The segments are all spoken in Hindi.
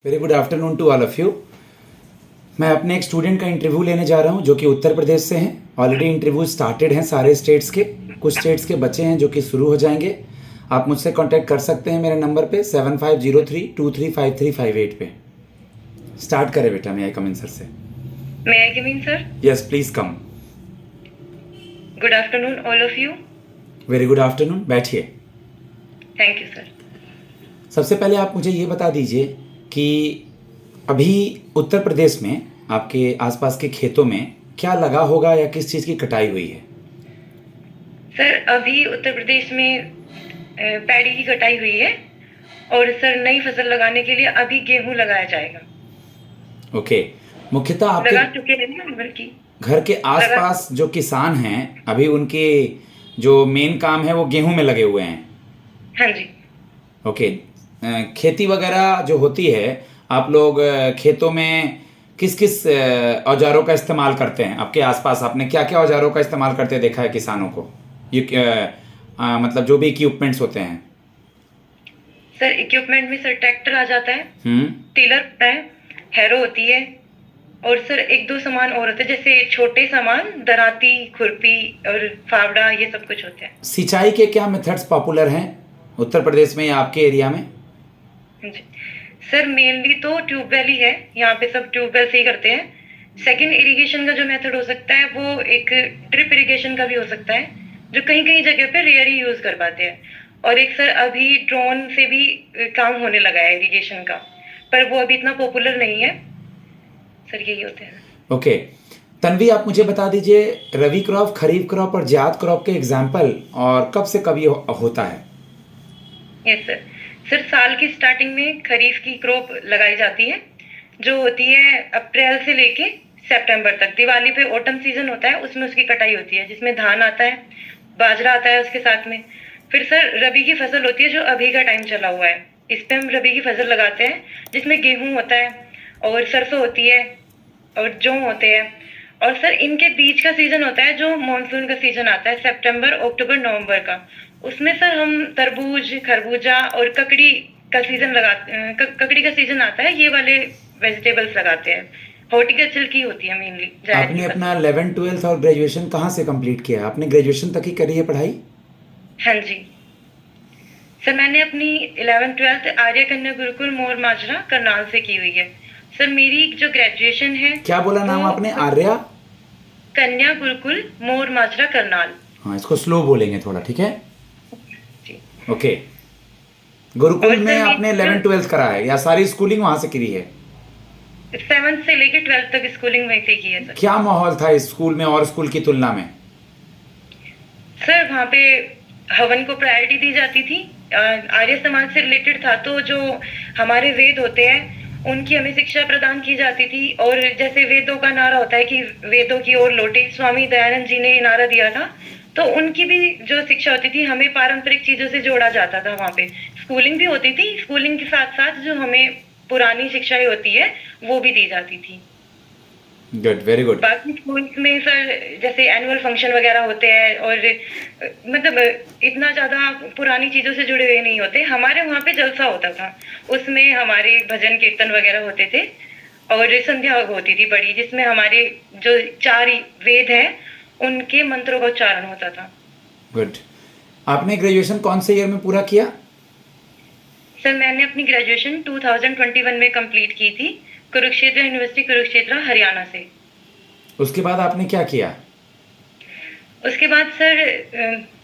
Very good afternoon to all of you. मैं अपने एक स्टूडेंट का इंटरव्यू लेने जा रहा हूं जो कि उत्तर प्रदेश से हैं। ऑलरेडी इंटरव्यू स्टार्टेड हैं सारे स्टेट्स के, कुछ स्टेट्स के बचे हैं जो कि शुरू हो जाएंगे। आप मुझसे कांटेक्ट कर सकते हैं मेरे नंबर पे 7503235358 पे। स्टार्ट करें बेटा, मे आई कम इन सर से? May I come in, sir? Yes please come. Good afternoon, all of you. Very good afternoon, बैठिए। Thank you, sir. सबसे पहले आप मुझे ये बता दीजिए कि अभी उत्तर प्रदेश में आपके आसपास के खेतों में क्या लगा होगा या किस चीज़ की कटाई हुई है? सर अभी उत्तर प्रदेश में पैडी की कटाई हुई है और सर नई फसल लगाने के लिए अभी गेहूं लगाया जाएगा। ओके, मुख्यतः लगा आपके चुके हैं ना बल्कि घर के आसपास जो किसान हैं अभी उनके जो मेन काम है वो गेहूं में लगे हुए हैं। हाँ जी। ओके, खेती वगैरह जो होती है आप लोग खेतों में किस किस औजारों का इस्तेमाल करते हैं? आपके आसपास आपने क्या क्या औजारों का इस्तेमाल करते देखा है किसानों को? ये मतलब जो भी इक्विपमेंट्स होते हैं। सर इक्विपमेंट में सर ट्रैक्टर आ जाता है, टिलर होता है, हैरो होती है और सर एक दो सामान और होते हैं जैसे छोटे सामान दराती, खुरपी और फावड़ा, ये सब कुछ होते हैं। सिंचाई के क्या मेथड्स पॉपुलर हैं उत्तर प्रदेश में या आपके एरिया में? जी सर मेनली तो ट्यूबवेल ही है, यहाँ पे सब ट्यूबवेल से ही करते हैं। सेकंड इरिगेशन का जो मेथड हो सकता है वो एक ड्रिप इरिगेशन का भी हो सकता है जो कहीं कहीं जगह पे रेयर ही यूज कर पाते हैं। और एक सर अभी ड्रोन से भी काम होने लगा है इरिगेशन का, पर वो अभी इतना पॉपुलर नहीं है। सर यही होते हैं। ओके, तन्वी आप मुझे बता दीजिए रबी क्रॉप, खरीफ क्रॉप और जायद क्रॉप के एग्जाम्पल और कब से कब ये होता है? Yes sir. सर साल की स्टार्टिंग में खरीफ की क्रॉप लगाई जाती है जो होती है अप्रैल से लेके सितंबर तक। दिवाली पे ऑटम सीजन होता है, उसमें उसकी कटाई होती है जिसमें धान आता है, बाजरा आता है उसके साथ में। फिर सर रबी की फसल होती है जो अभी का टाइम चला हुआ है, इस पे हम रबी की फसल लगाते हैं जिसमें गेहूं होता है और सरसों होती है और जौ होते हैं। और सर इनके बीच का सीजन होता है जो मानसून का सीजन आता है सितंबर, अक्टूबर, नवंबर का। उसमें सर हम तरबूज, खरबूजा और ककड़ी का सीजन ककड़ी का सीजन आता है, ये वाले वेजिटेबल्स लगाते हैं। हॉर्टिकल्चर की होती है मेनली। आपने अपना 11th 12th और ग्रेजुएशन कहाँ से कंप्लीट किया? आपने ग्रेजुएशन तक ही करी है पढ़ाई? हाँ जी सर, मैंने अपनी 11th 12th आर्य कन्या गुरुकुल मोर माजरा करनाल से की हुई है। सर मेरी जो ग्रेजुएशन है, क्या बोला नाम आपने? आर्या कन्या गुरुकुल मोर माजरा करनाल। हाँ, इसको स्लो बोलेंगे थोड़ा, ठीक है? जी। ओके, गुरुकुल और में सर आपने 11th 12th करा है या सारी स्कूलिंग वहां से करी है? 7th से लेके 12th तक स्कूलिंग वहीं से की है सर। क्या माहौल था इस स्कूल में और स्कूल की तुलना में? सर वहाँ पे हवन को प्रायोरिटी दी जाती थी। आर्य समाज से रिलेटेड था तो जो हमारे वेद होते हैं उनकी हमें शिक्षा प्रदान की जाती थी। और जैसे वेदों का नारा होता है कि वेदों की ओर लौटे, स्वामी दयानंद जी ने नारा दिया था, तो उनकी भी जो शिक्षा होती थी हमें पारंपरिक चीजों से जोड़ा जाता था। वहाँ पे स्कूलिंग भी होती थी, स्कूलिंग के साथ साथ जो हमें पुरानी शिक्षाएं होती है वो भी दी जाती थी। Good, very good. बाकी स्कूल्स में सर जैसे एनुअल फंक्शन वगैरह होते हैं और मतलब इतना ज्यादा पुरानी चीजों से जुड़े हुए नहीं होते। हमारे वहाँ पे जलसा होता था, उसमें हमारे भजन कीर्तन वगैरह होते थे और संध्या होती थी बड़ी, जिसमें हमारे जो 4 वेद हैं उनके मंत्रों का उच्चारण होता था। गुड। आपने ग्रेजुएशन कौन से ईयर में पूरा किया? सर मैंने अपनी ग्रेजुएशन 2021 में कंप्लीट की थी, कुरुक्षेत्र यूनिवर्सिटी कुरुक्षेत्र हरियाणा से। उसके बाद आपने क्या किया? उसके बाद सर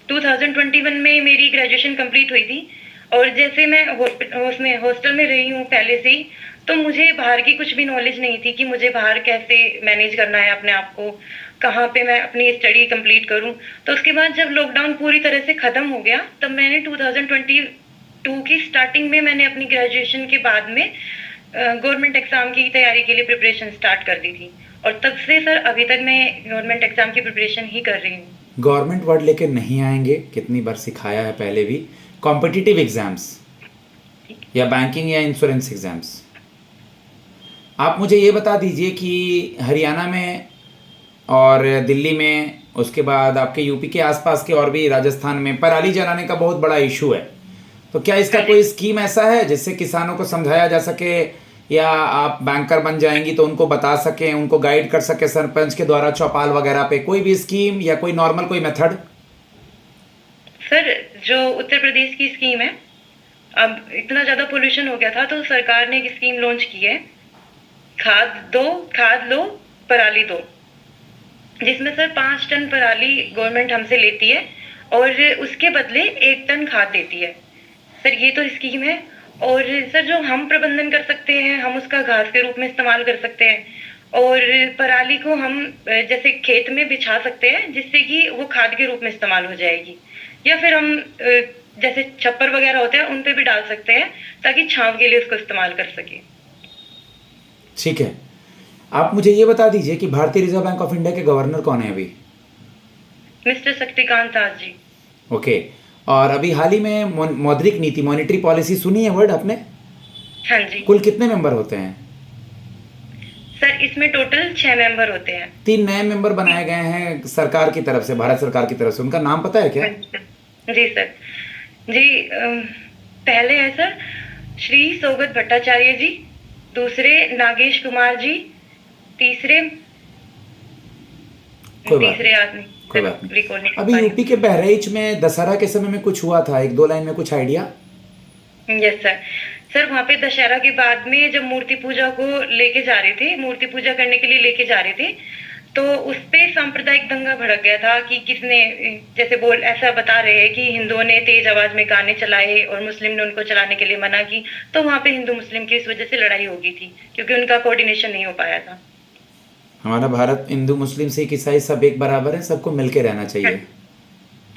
2021 में मेरी ग्रेजुएशन कंप्लीट हुई थी और जैसे मैं उसमें हॉस्टल में रही हूँ पहले से ही, तो मुझे बाहर की कुछ भी नॉलेज नहीं थी कि मुझे बाहर कैसे मैनेज करना है अपने आप को, कहाँ पे मैं अपनी स्टडी कंप्लीट करूँ। तो उसके बाद जब लॉकडाउन पूरी तरह से ख़त्म हो गया तब मैंने 2022 की स्टार्टिंग में मैंने अपनी ग्रेजुएशन के बाद में गवर्नमेंट एग्जाम की तैयारी के लिए प्रिपरेशन स्टार्ट कर दी थी और तब से सर अभी तक मैं गवर्नमेंट एग्जाम की प्रिपरेशन ही कर रही हूँ। गवर्नमेंट वर्ड लेके नहीं आएंगे, कितनी बार सिखाया है पहले भी। कॉम्पिटिटिव एग्जाम्स या बैंकिंग या इंश्योरेंस एग्जाम्स। आप मुझे ये बता दीजिए कि हरियाणा में और दिल्ली में, उसके बाद आपके यूपी के आसपास के और भी राजस्थान में पराली जलाने का बहुत बड़ा इशू है, तो क्या इसका कोई स्कीम ऐसा है जिससे किसानों को समझाया जा सके या आप बैंकर बन जाएंगी तो उनको बता सकें, उनको गाइड कर सके सरपंच के द्वारा चौपाल वगैरह पे, कोई भी स्कीम या कोई नॉर्मल कोई मेथड? सर जो उत्तर प्रदेश की स्कीम है, अब इतना ज्यादा पोल्यूशन हो गया था तो सरकार ने एक स्कीम लॉन्च की है, खाद लो पराली दो, जिसमें सर 5 टन पराली गवर्नमेंट हमसे लेती है और उसके बदले 1 टन खाद देती है। सर ये तो स्कीम है। और सर जो हम प्रबंधन कर सकते हैं, हम उसका घास के रूप में इस्तेमाल कर सकते हैं और पराली को हम जैसे खेत में बिछा सकते हैं जिससे कि वो खाद के रूप में इस्तेमाल हो जाएगी, या फिर हम जैसे छप्पर वगैरह होते हैं उन पे भी डाल सकते हैं ताकि छांव के लिए उसको इस्तेमाल कर सके। ठीक है, आप मुझे ये बता दीजिए कि भारतीय रिजर्व बैंक ऑफ इंडिया के गवर्नर कौन है अभी? मिस्टर शक्तिकांत दास जी। ओके, और अभी हाल ही में मौद्रिक नीति, मॉनेटरी पॉलिसी सुनी है वर्ड आपने? हाँ जी कुल कितने मेंबर होते हैं? सर, इसमें टोटल 6 मेंबर होते हैं। 3 नए मेंबर बनाए गए हैं सरकार की तरफ से, भारत सरकार की तरफ से, उनका नाम पता है क्या? जी सर, जी पहले है सर श्री सौगत भट्टाचार्य जी, दूसरे नागेश कुमार जी, तीसरे कोई बात तीसरे आदमी कोई बात नहीं। रिकॉल नहीं कर अभी पा रही यूपी के बहराइच में दशहरा के समय में कुछ हुआ था, 1-2 लाइन में कुछ आइडिया? हूँ। यस सर, सर वहाँ पे दशहरा के बाद में जब मूर्ति पूजा को लेके जा रहे थे, मूर्ति पूजा करने के लिए लेके जा रहे थे, तो उस पे सांप्रदायिक दंगा भड़क गया था कि किसने, जैसे बोल ऐसा बता रहे हैं कि हिंदुओं ने तेज आवाज में गाने चलाए और मुस्लिम ने उनको चलाने के लिए मना की, तो वहाँ पे हिंदू मुस्लिम की इस वजह से लड़ाई हो गई थी क्योंकि उनका कोऑर्डिनेशन नहीं हो पाया था। हमारा भारत हिंदू मुस्लिम सिख ईसाई सब एक बराबर है, सबको मिलके रहना चाहिए।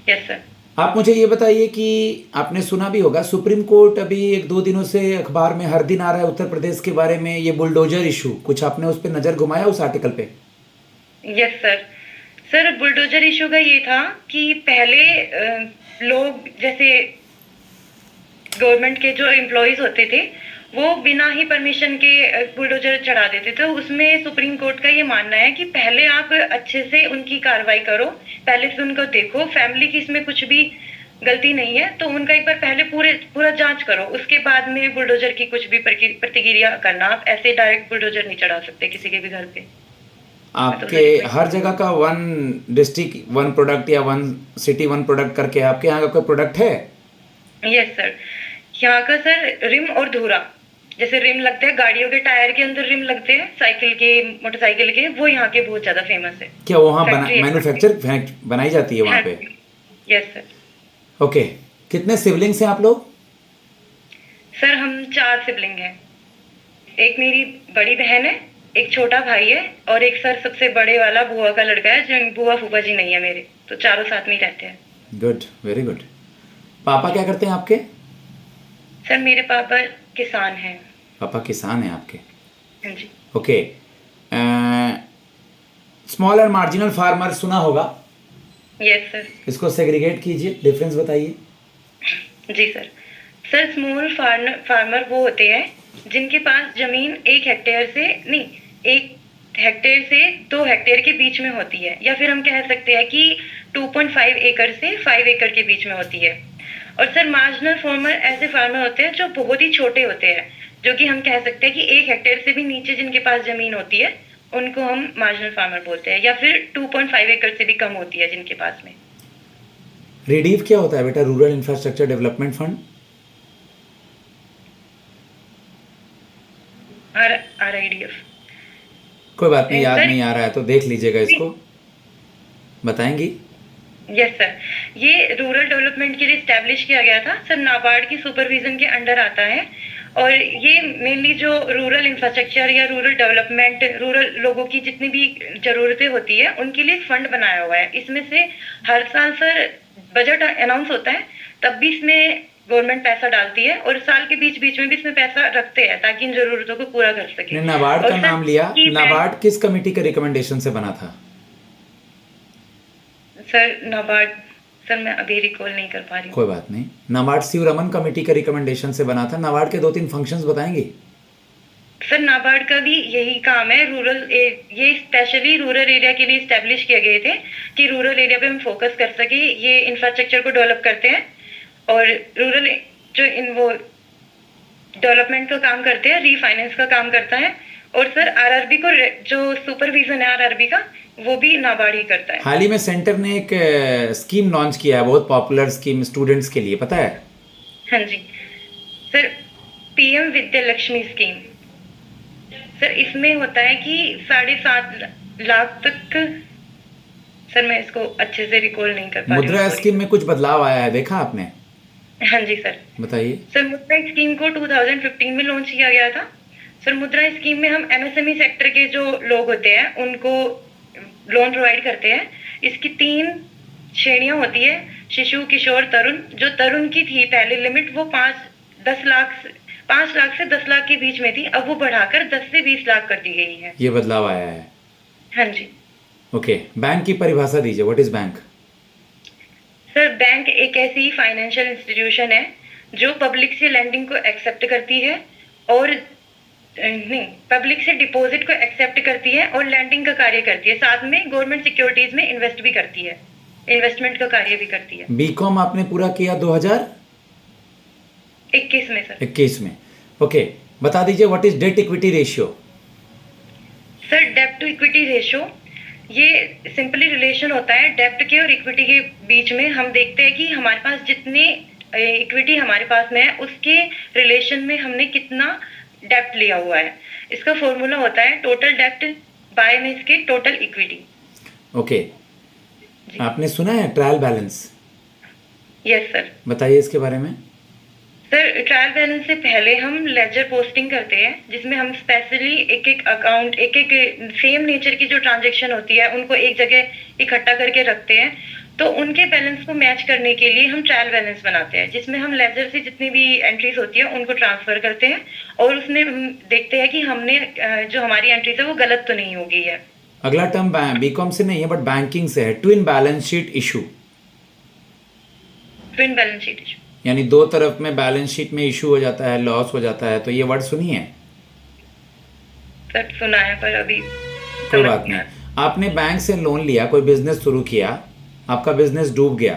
Yes sir. आप मुझे ये बताइए कि आपने सुना भी होगा, सुप्रीम कोर्ट अभी 1-2 दिनों से अखबार में हर दिन आ रहा है उत्तर प्रदेश के बारे में, ये बुलडोजर इशू, कुछ आपने उस पर नजर घुमाया उस आर्टिकल पे? Yes sir, sir bulldozer issue का ये था कि पहले लोग जैसे गवर्नमेंट के जो एम्प्लॉयज होते थे वो बिना ही परमिशन के बुलडोजर चढ़ा देते थे। उसमें सुप्रीम कोर्ट का ये मानना है कि पहले आप अच्छे से उनकी कार्रवाई करो, पहले से उनको देखो, फैमिली की इसमें कुछ भी गलती नहीं है तो उनका एक बार पहले पूरा जांच करो, उसके बाद में बुलडोजर की कुछ भी प्रतिक्रिया करना। आप ऐसे डायरेक्ट बुलडोजर नहीं चढ़ा सकते किसी के भी घर पे। आपके हर जगह का 1 डिस्ट्रिक्ट 1 प्रोडक्ट या 1 सिटी 1 प्रोडक्ट करके आपके यहाँ का कोई प्रोडक्ट है? यस सर, यहाँ का सर रिम और धूरा, जैसे रिम लगते हैं गाड़ियों के टायर के अंदर, रिम लगते हैं साइकिल के मोटरसाइकिल के, वो यहाँ के बहुत ज्यादा फेमस है। क्या वहाँ मैन्युफैक्चर बनाई जाती है वहाँ पे? Yes sir. ओके, कितने सिबलिंग्स हैं आप लोग? सर हम 4 सिबलिंग हैं, एक मेरी बड़ी बहन है, एक छोटा भाई है और एक सर सबसे बड़े वाला बुआ का लड़का है, जो बुआ फूफा जी नहीं है मेरे, तो चारों साथ में ही रहते हैं। Good, very good. पापा क्या करते हैं आपके? सर मेरे पापा किसान हैं। पापा किसान हैं आपके? हाँ जी। Okay, small and marginal farmer सुना होगा? Yes sir. इसको सेग्रीगेट कीजिए, डिफरेंस बताइए। जी सर, सर स्मॉल फार्मर वो होते हैं जिनके पास जमीन 1 हेक्टेयर से नहीं, 1 हेक्टेयर से 2 हेक्टेयर के बीच में होती है, या फिर हम कह सकते हैं कि 2.5 एकड़ से 5 एकड़ के बीच में होती है। और सर मार्जिनल फार्मर ऐसे फार्मर होते हैं जो बहुत ही छोटे होते हैं, जो कि हम कह सकते हैं कि 1 हेक्टेयर से भी नीचे जिनके पास जमीन होती है उनको हम मार्जिनल फार्मर बोलते हैं, या फिर 2.5 एकड़ से भी कम होती है जिनके पास में। रेडीफ क्या होता है बेटा? Rural infrastructure development fund. RIDF। कोई बात नहीं, याद नहीं आ रहा है तो देख लीजिएगा, इसको बताएंगी? यस सर, ये रूरल डेवलपमेंट के लिए स्टैब्लिश किया गया था सर, नाबार्ड की सुपरविजन के अंडर आता है और ये मेनली जो रूरल इंफ्रास्ट्रक्चर या रूरल डेवलपमेंट, रूरल लोगों की जितनी भी जरूरतें होती है उनके लिए फंड बनाया हुआ है। इसमें से हर साल सर बजट अनाउंस होता है, तब भी इसमें गवर्नमेंट पैसा डालती है और साल के बीच बीच में भी इसमें पैसा रखते हैं ताकि इन जरूरतों को पूरा कर सके। नाबार्ड का नाम लिया, नाबार्ड किस कमेटी के रिकमेंडेशन से बना था? सर नाबार्ड, सर मैं अभी रिकॉल नहीं कर पा रही हूँ। कोई बात नहीं, नाबार्ड शिवरमन कमेटी के रिकमेंडेशन से बना था। नाबार्ड के 2-3 फंक्शंस बताएंगे? सर नाबार्ड का भी यही काम है, ये स्पेशली रूरल एरिया के लिए स्टैब्लिश किए गए थे कि रूरल एरिया पे हम फोकस कर सके। ये इंफ्रास्ट्रक्चर को डेवलप करते हैं और रूरल जो इन वो डेवलपमेंट का काम करते हैं, रीफाइनेंस का काम करता है। और सर आरआरबी को जो सुपरविजन है आरआरबी का, वो भी नाबार्ड ही करता है। हाल ही में सेंटर ने एक स्कीम लॉन्च किया है, बहुत पॉपुलर स्कीम स्टूडेंट्स के लिए, पता है? हाँ जी sir, PM Vidya Lakshmi scheme. Sir इसमें होता है कि 7.5 लाख तक, सर मैं इसको अच्छे से रिकॉल नहीं कर पा रही मुद्रा हूँ, स्कीम में कुछ बदलाव आया है, देखा आपने? हाँ जी सर। बताइए। सर मुद्रा स्कीम को 2015 में लॉन्च किया गया था। सर मुद्रा स्कीम में हम एमएसएमई सेक्टर के जो लोग होते हैं उनको लोन प्रोवाइड करते हैं। इसकी 3 श्रेणियां होती है, शिशु, किशोर, तरुण। जो तरुण की थी पहले लिमिट, वो 5 लाख से 10 लाख के बीच में थी, अब वो बढ़ाकर 10 से 20 लाख कर दी गई है। ये बदलाव आया है। हाँ जी ओके, बैंक की परिभाषा दीजिए, what is bank? Sir, bank एक ऐसी फाइनेंशियल इंस्टीट्यूशन है जो पब्लिक से लैंडिंग को एक्सेप्ट करती है और नहीं, पब्लिक से डिपॉजिट को एक्सेप्ट करती है और लैंडिंग का कार्य करती है। साथ में गवर्नमेंट सिक्योरिटीज में इन्वेस्ट भी करती है, इन्वेस्टमेंट का कार्य भी करती है। बीकॉम आपने पूरा किया 2021 में सर। 21 में। ओके, बता दीजिए what is debt equity ratio? Sir डेब्ट टू इक्विटी रेशियो, ये सिंपली रिलेशन होता है डेब्ट के और इक्विटी के बीच में। हम देखते हैं कि हमारे पास जितने इक्विटी हमारे पास में है उसके रिलेशन में हमने कितना डेब्ट लिया हुआ है। इसका फॉर्मूला होता है टोटल डेब्ट बाय में इसके टोटल इक्विटी। ओके, आपने सुना है ट्रायल बैलेंस? Yes sir. बताइए इसके बारे में। सर ट्रायल बैलेंस से पहले हम लेजर पोस्टिंग करते हैं, जिसमें हम स्पेशली एक एक अकाउंट, एक एक सेम नेचर की जो ट्रांजैक्शन होती है उनको एक जगह इकट्ठा करके रखते हैं। तो उनके बैलेंस को मैच करने के लिए हम ट्रायल बैलेंस बनाते हैं, जिसमें हम लेजर से जितनी भी एंट्रीज होती है उनको ट्रांसफर करते हैं और उसमें हम देखते हैं कि हमने जो हमारी एंट्रीज है वो गलत तो नहीं हो गई है। अगला टर्म बीकॉम से नहीं है बट बैंकिंग से है, twin balance sheet issue. Twin balance sheet issue यानी दो तरफ में बैलेंस शीट में इशू हो जाता है, लॉस हो जाता है, तो ये वर्ड सुनी है? सर सुना है पर अभी कोई बात नहीं। आपने बैंक से लोन लिया, कोई बिजनेस शुरू किया, आपका बिजनेस डूब गया,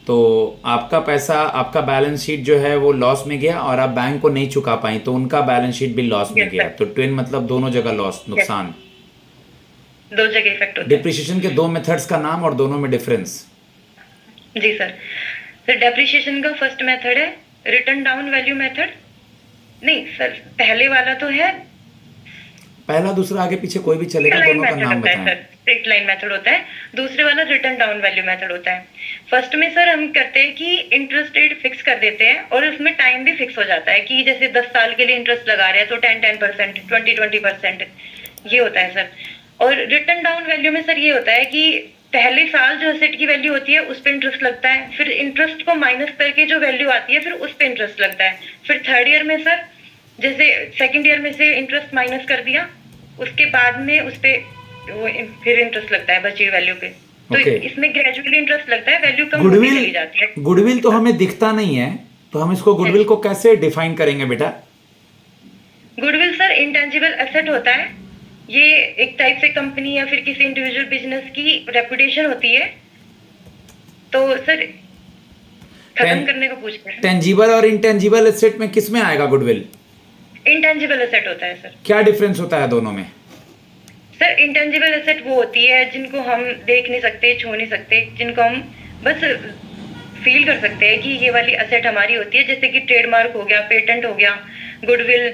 तो आपका पैसा, आपका बैलेंस शीट जो है वो लॉस में गया और आप बैंक को नहीं चुका पाई, तो उनका बैलेंस शीट भी लॉस में गया। तो ट्विन मतलब दोनों जगह लॉस, नुकसान। दो जगह इफेक्ट होता है। डिप्रिसिएशन के 2 मेथड्स का नाम और दोनों में डिफरेंस। जी सर। सर डेप्रिसिएशन का फर्स्ट मेथड है रिटर्न डाउन वैल्यू मेथड। नहीं सर, पहले वाला तो है, पहला दूसरा आगे पीछे कोई भी चलेगा, दोनों का नाम बताएं। स्ट्रेट लाइन मेथड होता है, दूसरे वाला रिटर्न डाउन वैल्यू मेथड होता है। फर्स्ट में सर हम करते हैं कि इंटरेस्ट रेट फिक्स कर देते हैं और उसमें टाइम भी फिक्स हो जाता है कि जैसे 10 साल के लिए इंटरेस्ट लगा रहे हैं तो 10% 20% ये होता है सर। और रिटर्न डाउन वैल्यू में सर ये होता है कि पहले साल जो एसेट की वैल्यू होती है उस पर इंटरेस्ट लगता है, फिर इंटरेस्ट को माइनस करके जो वैल्यू आती है फिर उस पर इंटरेस्ट लगता है। फिर थर्ड ईयर में सर जैसे सेकंड ईयर में से इंटरेस्ट माइनस कर दिया, उसके बाद में उस पे वो फिर इंटरेस्ट लगता है बची वैल्यू पे। तो इसमें ग्रेजुअली इंटरेस्ट लगता है, वैल्यू कम होती चली जाती है। गुडविल तो हमें दिखता नहीं है, तो हम इसको गुडविल को कैसे डिफाइन करेंगे बेटा? गुडविल सर इंटेंजिबल एसेट होता है। ये एक टाइप से कंपनी या फिर किसी इंडिविजुअल बिजनेस की रेपुटेशन होती है। तो सर खत्म करने को पूछते हैं। टेंजिबल और इंटेंजिबल एसेट में किस में आएगा गुडविल? इंटेंजिबल एसेट होता है सर। क्या डिफरेंस होता है दोनों में? सर इंटेंजिबल एसेट वो होती है जिनको हम देख नहीं सकते, छू नहीं सकते, जिनको हम बस फील कर सकते हैं कि ये वाली एसेट हमारी होती है, जैसे कि ट्रेडमार्क हो गया, पेटेंट हो गया, गुडविल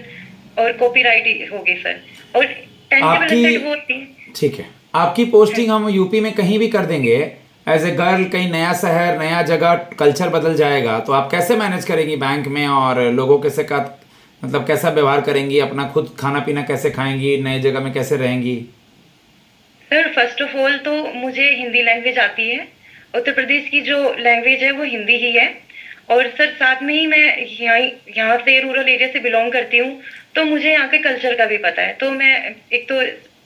और कॉपीराइट हो गई सर। और टेंजिबल एसेट वो होती है। ठीक है, आपकी पोस्टिंग हम यूपी में कहीं भी कर देंगे एज ए गर्ल, कहीं नया शहर, नया जगह, कल्चर बदल जाएगा, तो आप कैसे मैनेज करेंगी बैंक में और लोगों के साथ, मतलब कैसा व्यवहार करेंगी, अपना खुद खाना पीना कैसे खाएंगी, नए जगह में कैसे रहेंगी? सर फर्स्ट ऑफ ऑल तो मुझे हिंदी लैंग्वेज आती है, उत्तर प्रदेश की जो लैंग्वेज है वो हिंदी ही है। और सर साथ में ही मैं यहाँ से रूरल एरिया से बिलोंग करती हूँ, तो मुझे यहाँ के कल्चर का भी पता है, तो मैं एक तो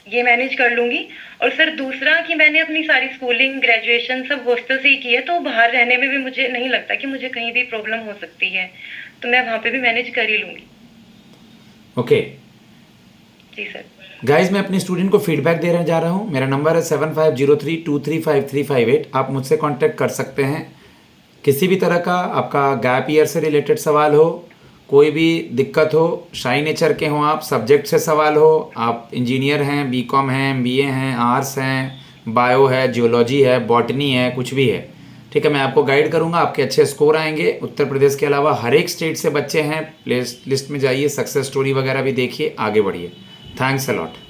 ये मैनेज कर लूंगी। और सर दूसरा कि मैंने अपनी सारी स्कूलिंग, ग्रेजुएशन सब हॉस्टल से ही की है, तो बाहर रहने में भी मुझे नहीं लगता कि मुझे कहीं भी प्रॉब्लम हो सकती है, तो मैं वहाँ पे भी मैनेज कर ही लूंगी। ओके जी सर। गाइज, मैं अपने स्टूडेंट को फीडबैक देने जा रहा हूँ। मेरा नंबर है 7503235358। आप मुझसे कांटेक्ट कर सकते हैं। किसी भी तरह का आपका गैप ईयर से रिलेटेड सवाल हो, कोई भी दिक्कत हो, शाई नेचर के हों आप, सब्जेक्ट से सवाल हो, आप इंजीनियर हैं, बीकॉम हैं, एमबीए हैं, आर्ट्स हैं, बायो है, जियोलॉजी है, बॉटनी है, कुछ भी है, ठीक है, मैं आपको गाइड करूंगा, आपके अच्छे स्कोर आएंगे। उत्तर प्रदेश के अलावा हर एक स्टेट से बच्चे हैं, प्ले लिस्ट में जाइए, सक्सेस स्टोरी वगैरह भी देखिए, आगे बढ़िए। Thanks a lot.